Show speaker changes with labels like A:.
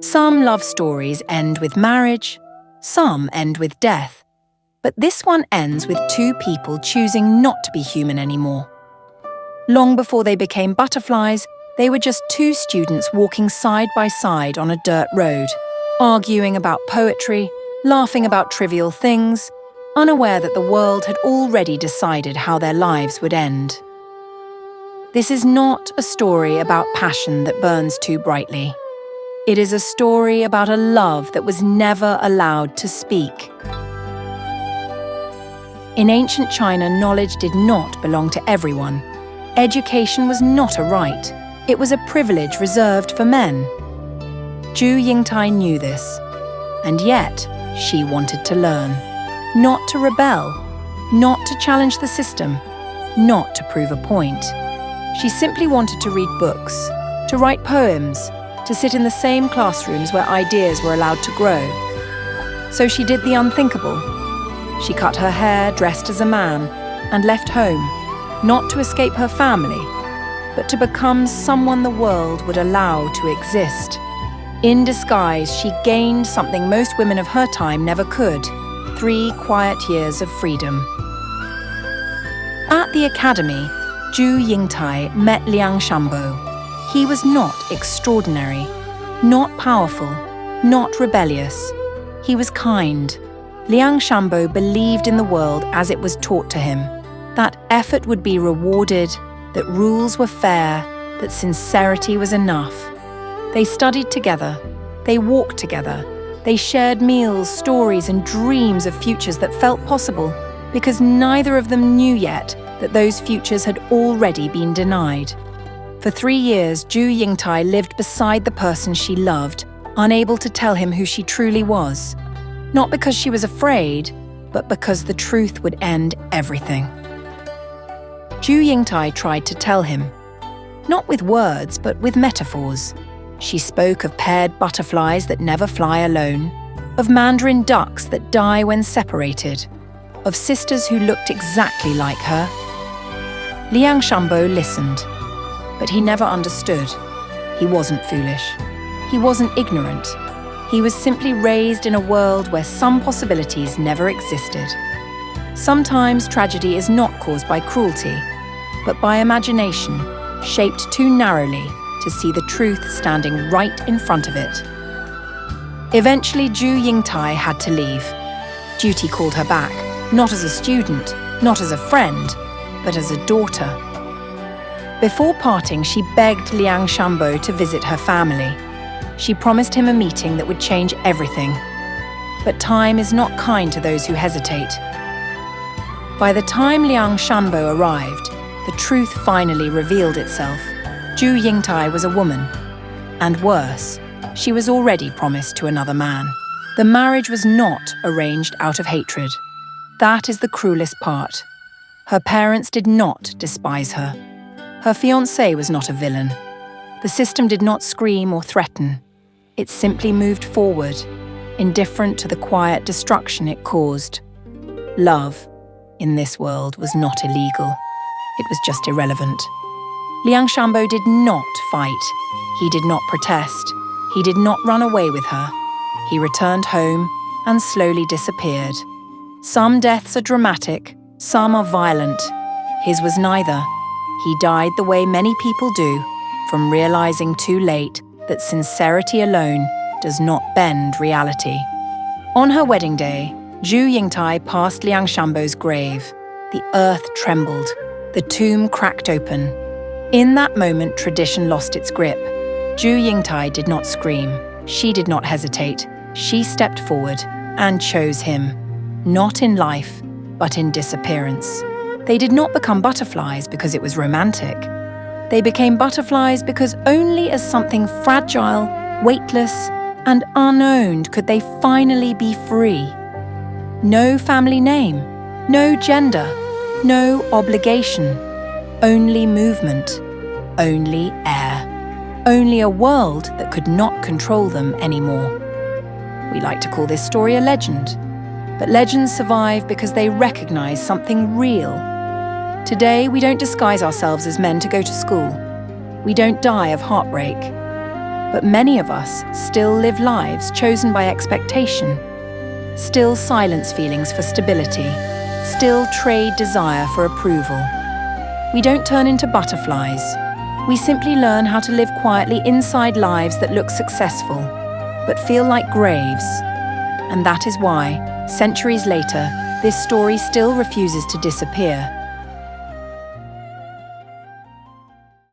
A: Some love stories end with marriage, some end with death. But this one ends with two people choosing not to be human anymore. Long before they became butterflies, they were just two students walking side by side on a dirt road, arguing about poetry, laughing about trivial things, unaware that the world had already decided how their lives would end. This is not a story about passion that burns too brightly. It is a story about a love that was never allowed to speak. In ancient China, knowledge did not belong to everyone. Education was not a right. It was a privilege reserved for men. Ju Yingtai knew this, and yet she wanted to learn. Not to rebel, not to challenge the system, not to prove a point. She simply wanted to read books, to write poems, to sit in the same classrooms where ideas were allowed to grow. So she did the unthinkable. She cut her hair, dressed as a man, and left home, not to escape her family, but to become someone the world would allow to exist. In disguise, she gained something most women of her time never could: 3 quiet years of freedom. At the academy, Ju Yingtai met梁山伯. He was not extraordinary, not powerful, not rebellious. He was kind.梁山伯believed in the world as it was taught to him, that effort would be rewarded, that rules were fair, that sincerity was enough. They studied together, they walked together, they shared meals, stories, and dreams of futures that felt possible, because neither of them knew yet that those futures had already been denied. For 3 years, Ju Yingtai lived beside the person she loved, unable to tell him who she truly was. Not because she was afraid, but because the truth would end everything. Ju Yingtai tried to tell him, not with words, but with metaphors. She spoke of paired butterflies that never fly alone, of mandarin ducks that die when separated, of sisters who looked exactly like her.梁山伯listened, but he never understood. He wasn't foolish. He wasn't ignorant. He was simply raised in a world where some possibilities never existed. Sometimes tragedy is not caused by cruelty, but by imagination, shaped too narrowly to see the truth standing right in front of it. Eventually, Ju Yingtai had to leave. Duty called her back, not as a student, not as a friend, but as a daughter. Before parting, she begged梁山伯to visit her family. She promised him a meeting that would change everything. But time is not kind to those who hesitate. By the time梁山伯arrived, the truth finally revealed itself. Ju Yingtai was a woman. And worse, she was already promised to another man. The marriage was not arranged out of hatred. That is the cruelest part. Her parents did not despise her. Her fiancé was not a villain. The system did not scream or threaten. It simply moved forward, indifferent to the quiet destruction it caused. Love, in this world, was not illegal. It was just irrelevant.梁山伯did not fight. He did not protest. He did not run away with her. He returned home and slowly disappeared. Some deaths are dramatic, some are violent. His was neither. He died the way many people do, from realizing too late that sincerity alone does not bend reality. On her wedding day, Ju Yingtai passed梁山伯's grave. The earth trembled. The tomb cracked open. In that moment, tradition lost its grip. Ju Yingtai did not scream. She did not hesitate. She stepped forward and chose him, not in life, but in disappearance. They did not become butterflies because it was romantic. They became butterflies because only as something fragile, weightless, and unowned could they finally be free. No family name, no gender, no obligation, only movement, only air, only a world that could not control them anymore. We like to call this story a legend, but legends survive because they recognize something real. Today, we don't disguise ourselves as men to go to school. We don't die of heartbreak. But many of us still live lives chosen by expectation, still silence feelings for stability, still trade desire for approval. We don't turn into butterflies. We simply learn how to live quietly inside lives that look successful, but feel like graves. And that is why, centuries later, this story still refuses to disappear.